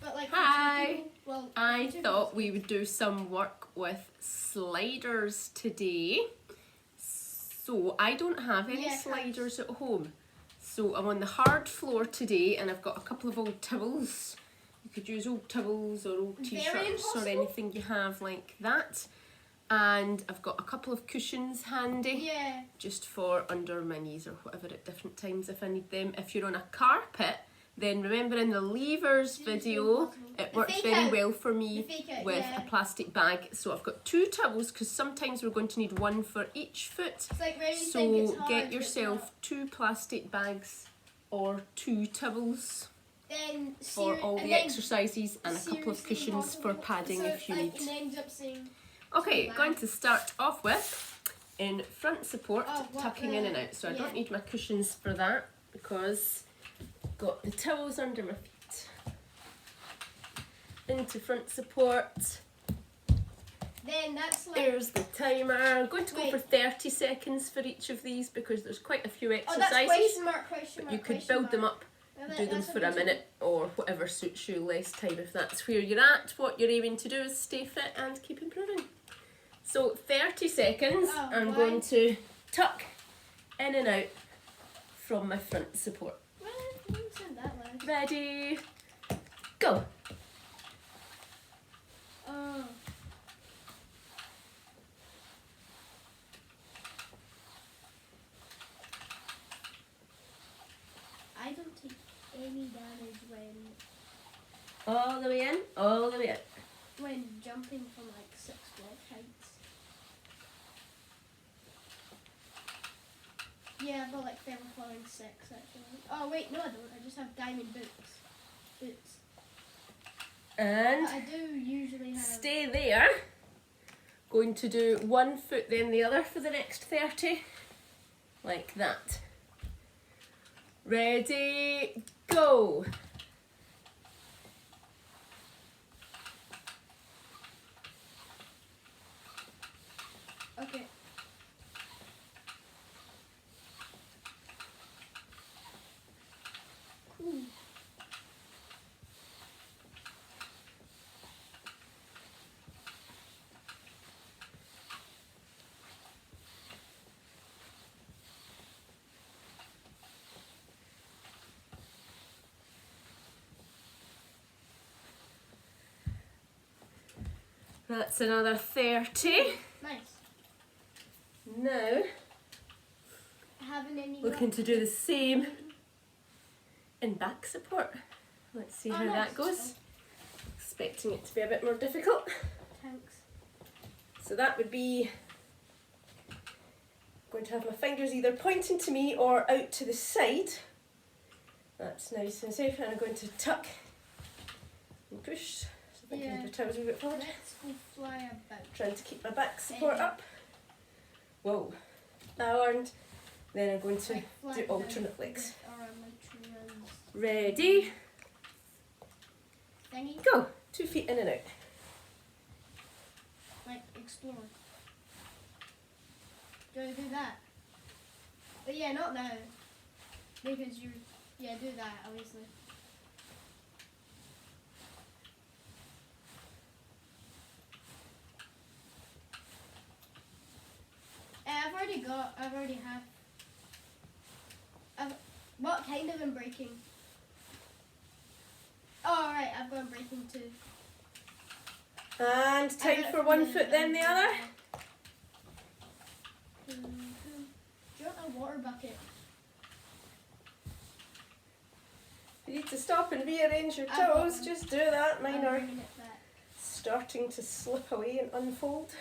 But like, Hi! Well, I thought we would do some work with sliders today. So I don't have any sliders at home. So I'm on the hard floor today and I've got a couple of old towels. You could use old towels or old t-shirts or anything you have like that. And I've got a couple of cushions handy. Yeah. Just for under my knees or whatever at different times if I need them. If you're on a carpet, then remember in the levers video, it works very well for me with a plastic bag. So I've got 2 towels because sometimes we're going to need one for each foot. So get yourself 2 plastic bags or 2 towels for all the exercises and a couple of cushions for padding if you need. Okay, going to start off with in front support, tucking in and out. So I don't need my cushions for that because got the towels under my feet. Into front support. Then that's like... There's the timer. I'm going to go for 30 seconds for each of these because there's quite a few exercises. That's question mark, but you could build them up, do them for a minute or whatever suits you, less time if that's where you're at. What you're aiming to do is stay fit and keep improving. So 30 seconds, I'm going to tuck in and out from my front support. Ready, go. I don't take any damage when... All the way in, all the way out. When jumping from like 6 block heights. Yeah, I've got like feather falling 6 actually. Oh wait, no I don't. I just have diamond boots. And I do usually have... Stay there. Going to do one foot then the other for the next 30. Like that. Ready, go. Okay. Cool. That's another 30. Nice. Now, looking to do the same in back support. Let's see how that goes. Expecting it to be a bit more difficult. Thanks. So that would be going to have my fingers either pointing to me or out to the side. That's nice and safe, and I'm going to tuck and push. So I can move the towels a bit forward. Let's go fly about. Trying to keep my back support up. Whoa. And then I'm going to do alternate legs. Ready? Go. 2 feet in and out. Like explore. Do I do that? But yeah, not now. Because you, yeah, do that obviously. I already have. What kind of breaking? Oh, alright, I've got breaking too. And time for 1 foot then the other. Do you want a water bucket? You need to stop and rearrange your toes, just do that. Mine are starting to slip away and unfold.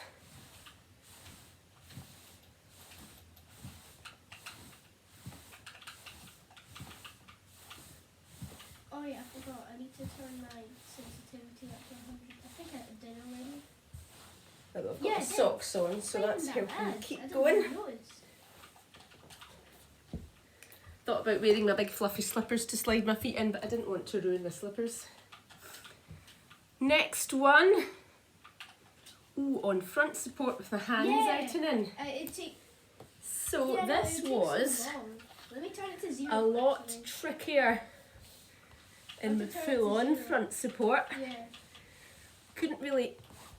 Oh yeah, I forgot. I need to turn my sensitivity up to 100. I think I did already. I've got my socks on, so that's helping me keep going. Thought about wearing my big fluffy slippers to slide my feet in, but I didn't want to ruin the slippers. Next one. Ooh, on front support with my hands out and in. So this was Let me turn it to 0, a lot trickier in my full-on front support. Yeah. Couldn't really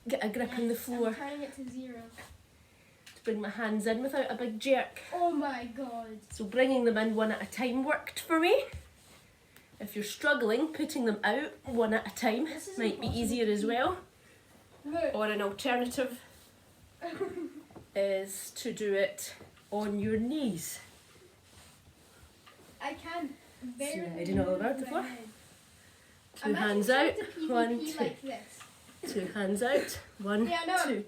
get a grip on the floor I'm turning it to 0. to bring my hands in without a big jerk. Oh my god. So bringing them in one at a time worked for me. If you're struggling, putting them out one at a time might be easier as well. Look. Or an alternative is to do it on your knees. I can barely Sliding all about the move my floor. head. Two Imagine hands trying out, to PvP 1, 2. like this. 2 hands out, 1, Yeah, I know. 2.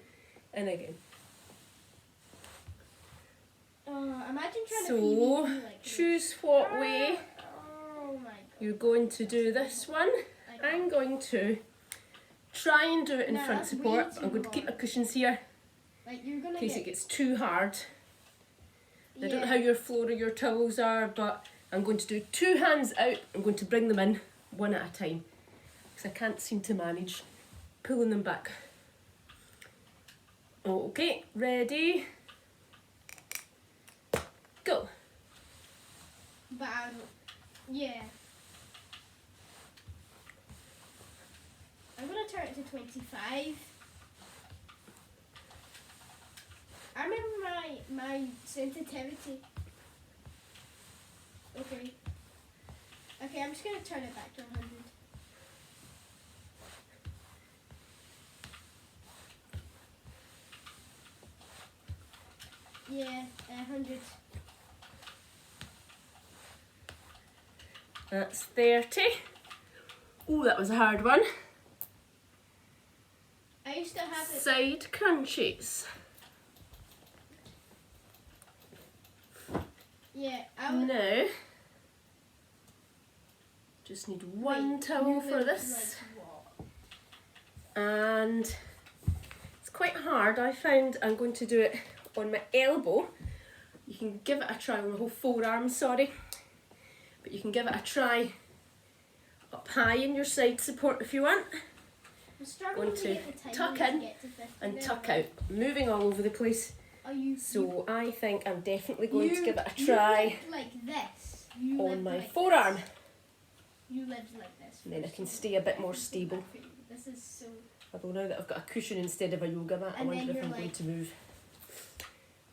And again. Imagine trying to So, PvP like this. choose what way Oh my god. you're going to do this one. I'm going to try and do it in No, front that's support. way I'm going to too keep my hard. cushions here Like you're gonna in case get, it gets too hard. I don't know yeah. how your floor or your towels are, but I'm going to do 2 hands out. I'm going to bring them in one at a time because I can't seem to manage pulling them back. Okay, ready? Go. But I don't, yeah. I'm gonna turn it to 25. I remember my sensitivity. Okay. Okay, I'm just gonna turn it back to 100. Yeah, 100. That's 30. Oh, that was a hard one. I used to have it. Side crunchies. Yeah, I would. Now, just need one Wait, towel you for would, this. like, what? And it's quite hard. I found I'm going to do it on my elbow. You can give it a try on the whole forearm, sorry. But you can give it a try up high in your side support if you want. I'm struggling Going to get the tuck timing in to get to 50 and there. tuck out. Moving all over the place. Oh, you, So I think I'm definitely going to you- give it a you try lived like this. You on lived my like forearm. This. You lived like this. And then I for can so stay a bit long. more This is stable. bad for you. This is so. Although now that I've got a cushion instead of a yoga mat, I And wonder then if you're I'm going like- to move.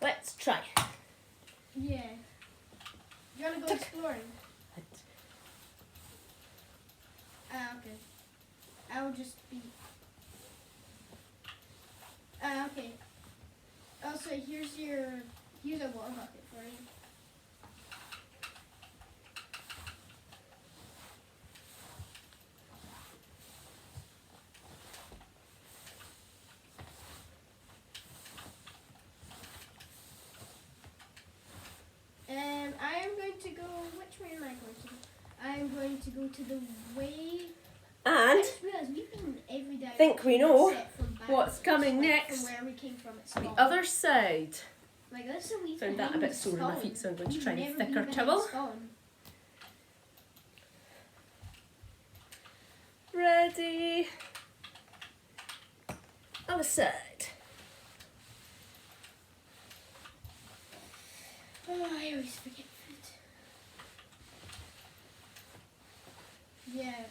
Let's try. Yeah. You wanna go Tuck. exploring? Okay. I'll just be. Okay. Also, here's a water bucket for you. I am going to go. Which way am I going to go? I'm going to go to the way. I And just realised we've been every day. think we know except from back, what's coming like, next. From where we came from at the Scotland. other side. Like that's so we Found that a bit sore in my feet, so I'm going to try a thicker towel. towel. Ready. Other side. Oh, I always forget food. Yeah.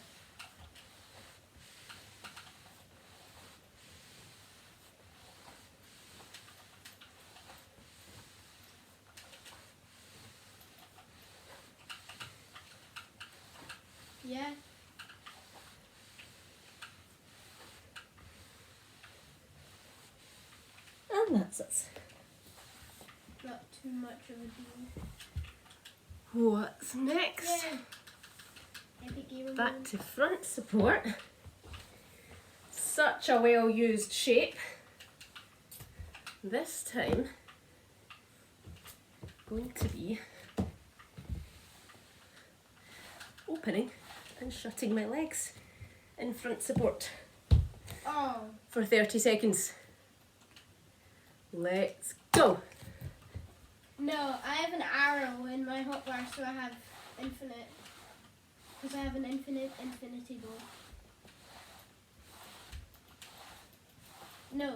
Yeah. And that's it. Not too much of a deal. What's next? Yeah. Epic game Back mode. to front support. Such a well used shape. This time, going to be opening and shutting my legs in front support Oh. for 30 seconds. Let's go. No, I have an arrow in my hotbar, so I have infinite. Because I have an infinity goal. No.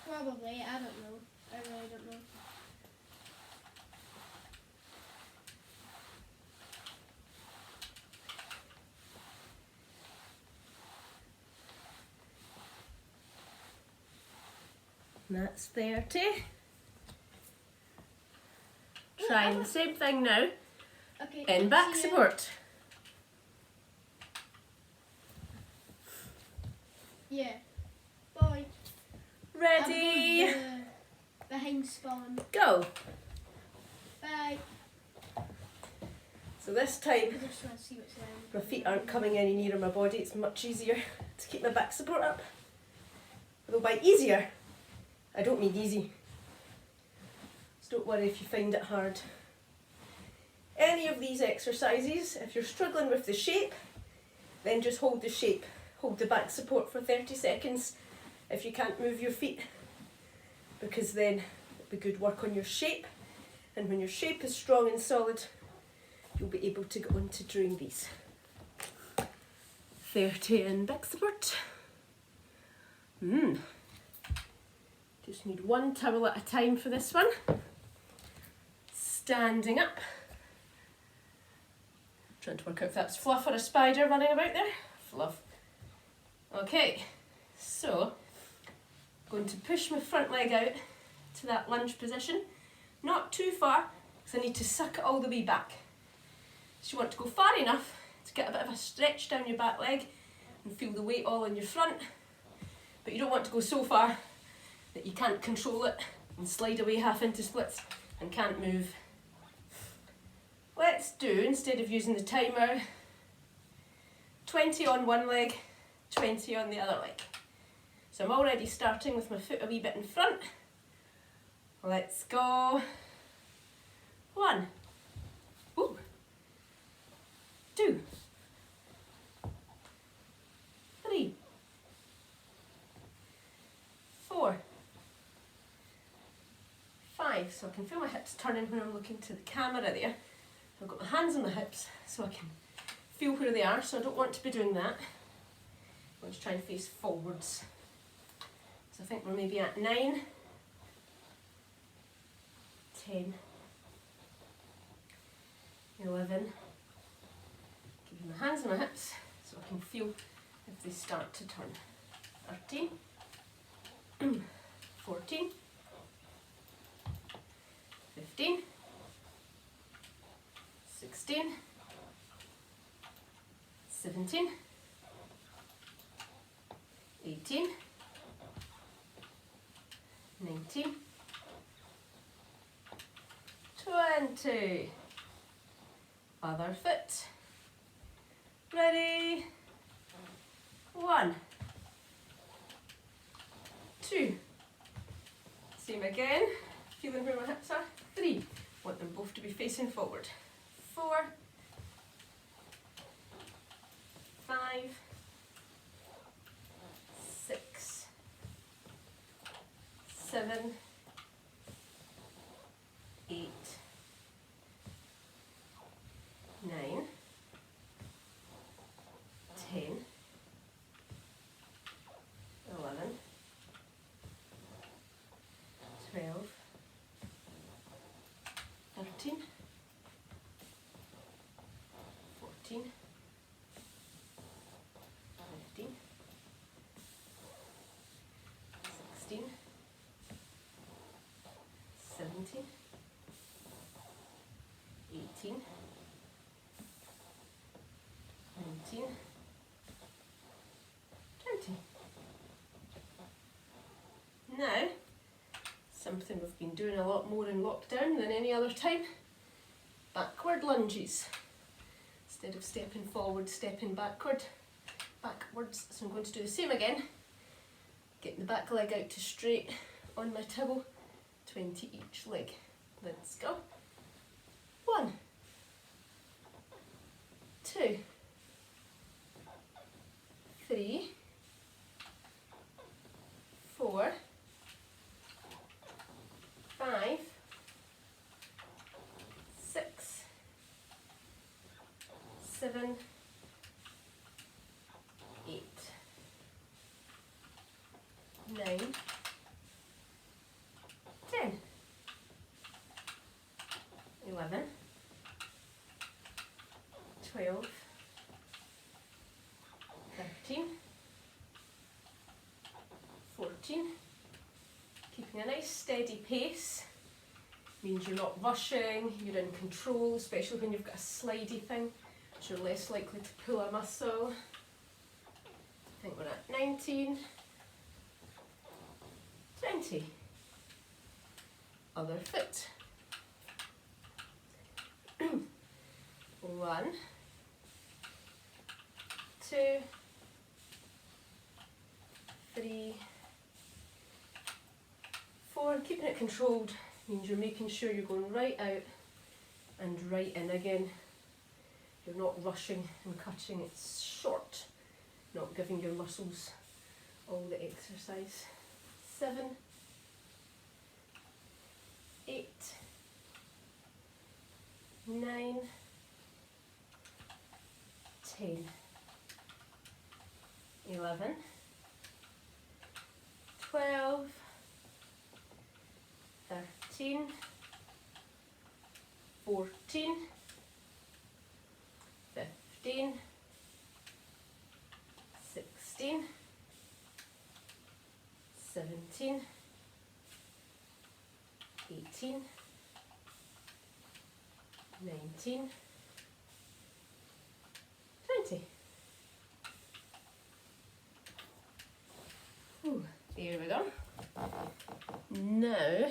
Probably, I don't know. I really don't know. And that's 30. Trying the same thing now Okay. in back support. Yeah. Bye. Ready? Behind spawn. Go. Bye. So this time, I just want to see what's around. my feet aren't coming any nearer my body. It's much easier to keep my back support up. Although by easier, I don't mean easy. So don't worry if you find it hard. Any of these exercises, if you're struggling with the shape, then just hold the shape. Hold the back support for 30 seconds if you can't move your feet, because then it'll be good work on your shape. And when your shape is strong and solid, you'll be able to go on to doing these. 30 in back support. Just need one towel at a time for this one. Standing up. Trying to work out if that's fluff or a spider running about there. Fluff. Okay, so going to push my front leg out to that lunge position. Not too far, because I need to suck it all the way back. So you want to go far enough to get a bit of a stretch down your back leg and feel the weight all in your front. But you don't want to go so far that you can't control it and slide away half into splits and can't move. Let's do, instead of using the timer, 20 on one leg, 20 on the other leg. So I'm already starting with my foot a wee bit in front. Let's go. 1. Ooh. 2. 3. 4. 5. So I can feel my hips turning when I'm looking to the camera there. I've got my hands on my hips so I can feel where they are, so I don't want to be doing that. I want to try and face forwards. So I think we're maybe at 9, 10, 11. Keeping my hands on my hips so I can feel if they start to turn. 13, 14, 15, 16, 17, 18, 19, 20. Other foot. Ready? 1, 2. Same again. Feeling where my hips are. 3. Want them both to be facing forward. 4, 5, 6, 7, 8, 9, 10, 11, 12, 13, 14, 15, 16, 17, 18, 19, 20. Now, something we've been doing a lot more in lockdown than any other time, backward lunges. Instead of stepping forward, stepping backwards. So I'm going to do the same again. Getting the back leg out to straight on my towel, 20 each leg. Let's go. 1, 2, 3, 4, 5, 6, 7, 8, 9, 10, 11, 12, 13, 14, keep a nice steady pace means you're not rushing, you're in control, especially when you've got a slidey thing, so you're less likely to pull a muscle. I think we're at 19, 20. Other foot. 1, 2, 3, 4. Keeping it controlled means you're making sure you're going right out and right in again. You're not rushing and cutting it short, not giving your muscles all the exercise. 7, 8, 9, 10, 11, 12, 13, 14, 15, 16, 17, 18, 19, 20. Ooh, there we go. Now,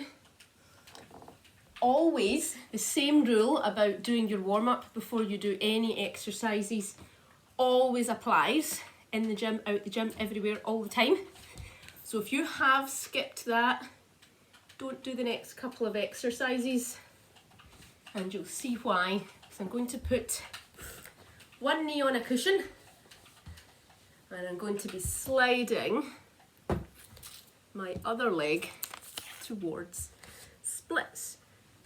always the same rule about doing your warm-up before you do any exercises always applies in the gym, out the gym, everywhere, all the time. So if you have skipped that, don't do the next couple of exercises, and you'll see why. So I'm going to put one knee on a cushion, and I'm going to be sliding my other leg towards splits.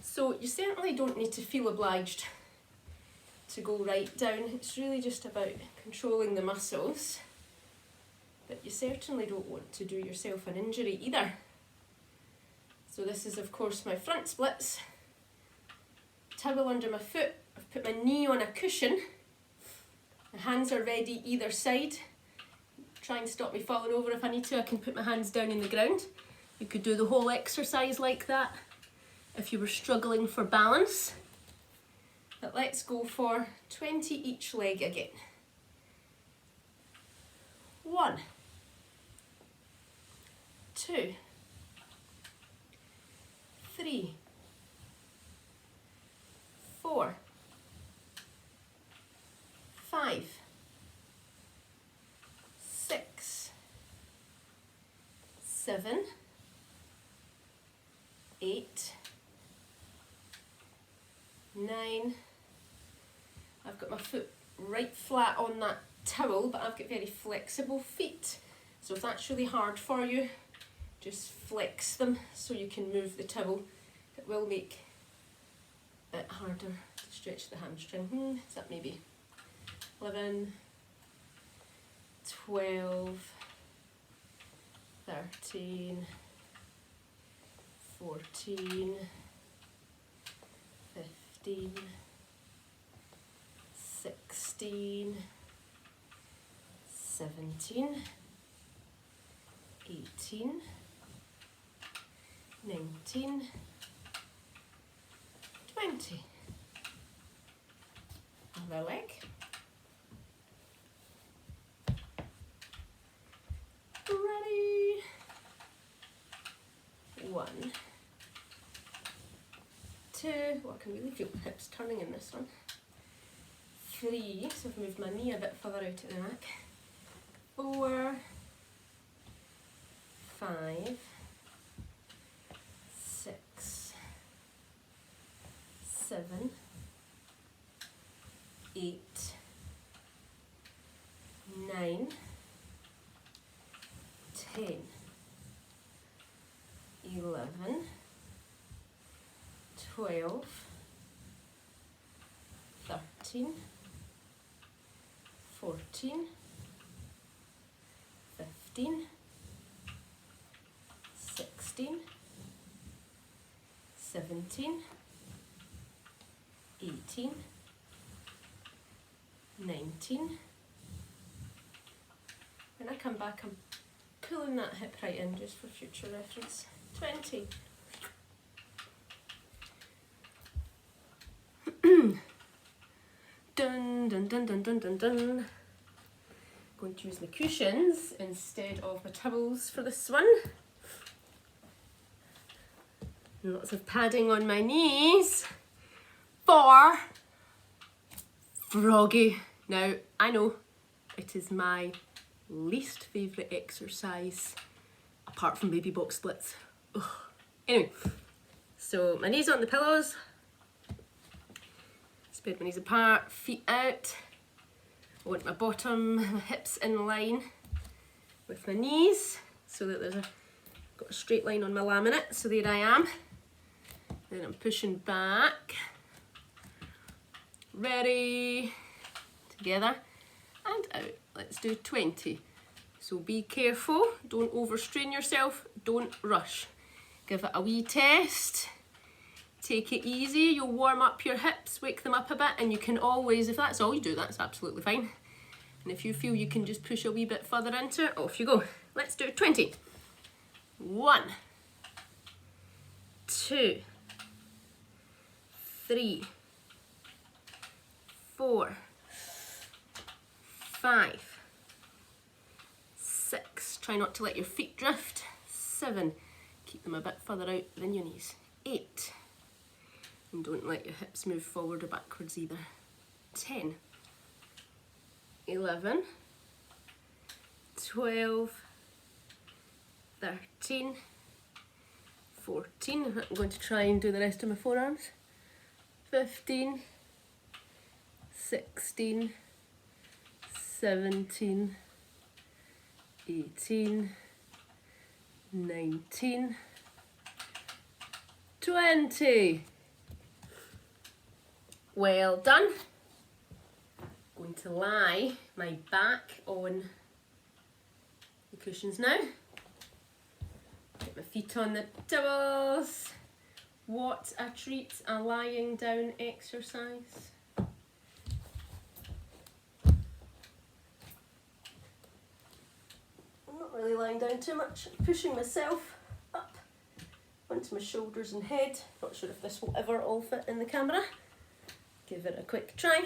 So you certainly don't need to feel obliged to go right down. It's really just about controlling the muscles, but you certainly don't want to do yourself an injury either. So this is of course my front splits. Towel under my foot, I've put my knee on a cushion, my hands are ready either side. Try and stop me falling over if I need to. I can put my hands down in the ground. You could do the whole exercise like that if you were struggling for balance. But let's go for 20 each leg again. 1, 2, 3, 4, 5, 6, 7, 8, 9. I've got my foot right flat on that towel, but I've got very flexible feet. So if that's really hard for you, just flex them so you can move the towel. It will make it harder to stretch the hamstring. Is that maybe 11, 12, 13, 14, 15, 16, 17, 18, 19, 20. Other leg. Ready. 1, 2. Well, I can really feel the hips turning in this one. 3. So I've moved my knee a bit further out at the back. 4, 5, 6, 7, 8, 9, 10, 11, 12, 13, 14, 15, 16, 17, 18, 19. When I come back, I'm pulling that hip right in just for future reference. 20. Dun dun dun dun dun dun dun. Going to use my cushions instead of my towels for this one. Lots of padding on my knees for froggy. Now, I know it is my least favourite exercise apart from baby box splits. Ugh. Anyway, so my knees on the pillows, spread my knees apart, feet out. I want my bottom, my hips in line with my knees so that got a straight line on my laminate. So there I am. Then I'm pushing back. Ready. Together and out. Let's do 20. So be careful, don't overstrain yourself, don't rush. Give it a wee test. Take it easy, you'll warm up your hips, wake them up a bit, and you can always, if that's all you do, that's absolutely fine. And if you feel you can just push a wee bit further into it, off you go. Let's do 20. 1, 2, 3, 4, 5, 6. Try not to let your feet drift. 7. Keep them a bit further out than your knees. 8. And don't let your hips move forward or backwards either. 10. 11. 12. 13. 14. I'm going to try and do the rest of my forearms. 15. 16. 17, 18, 19, 20. Well done. Going to lie my back on the cushions now. Get my feet on the towels. What a treat, a lying down exercise. Really lying down too much, pushing myself up onto my shoulders and head. Not sure if this will ever all fit in the camera. Give it a quick try.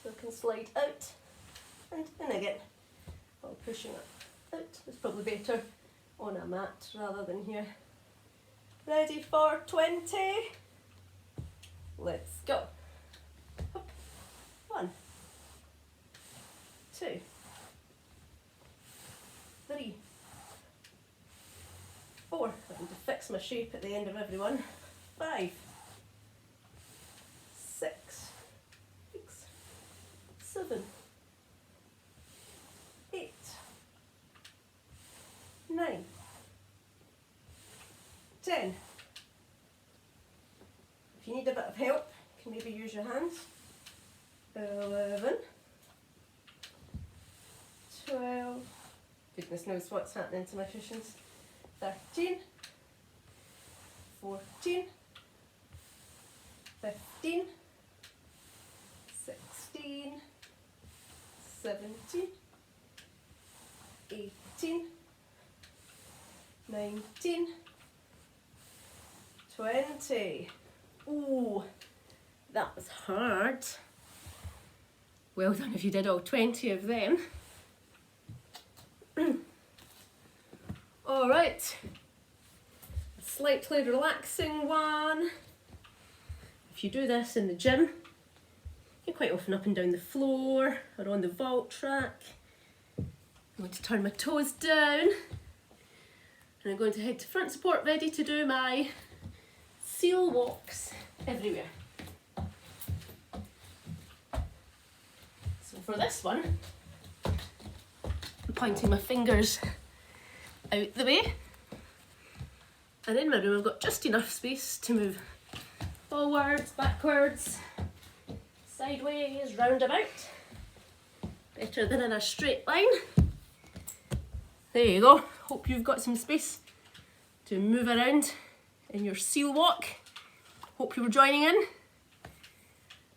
So I can slide out and in again while pushing up out. It's probably better on a mat rather than here. Ready for 20? Let's go. 1, 2, 3, 4. I need to fix my shape at the end of every one. 5, 6, 7, 8, 9, 10. If you need a bit of help, you can maybe use your hands. 11, 12, goodness knows what's happening to my cushions. 13, 14, 15, 16, 17, 18, 19, 20. Ooh, that was hard. Well done if you did all 20 of them. All right, a slightly relaxing one. If you do this in the gym, you're quite often up and down the floor or on the vault track. I'm going to turn my toes down and I'm going to head to front support, ready to do my seal walks everywhere. So for this one, I'm pointing my fingers out the way, and in my room I've got just enough space to move forwards, backwards, sideways, roundabout. Better than in a straight line. There you go. Hope you've got some space to move around in your seal walk. Hope you were joining in,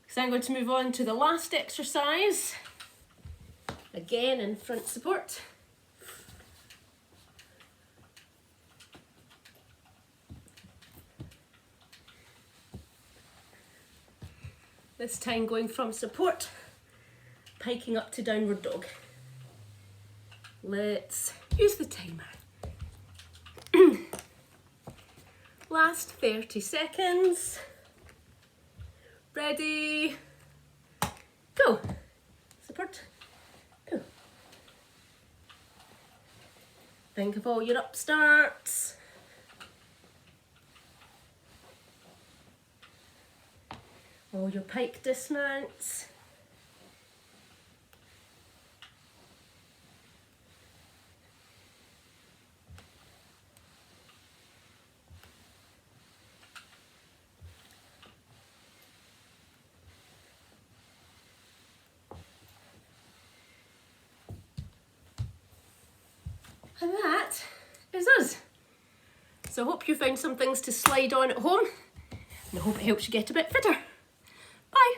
because I'm going to move on to the last exercise, again in front support. This time going from support, piking up to downward dog. Let's use the timer. Last 30 seconds. Ready, go. Support, go. Think of all your upstarts. All your pike dismounts. And that is us. So I hope you found some things to slide on at home, and I hope it helps you get a bit fitter. Bye.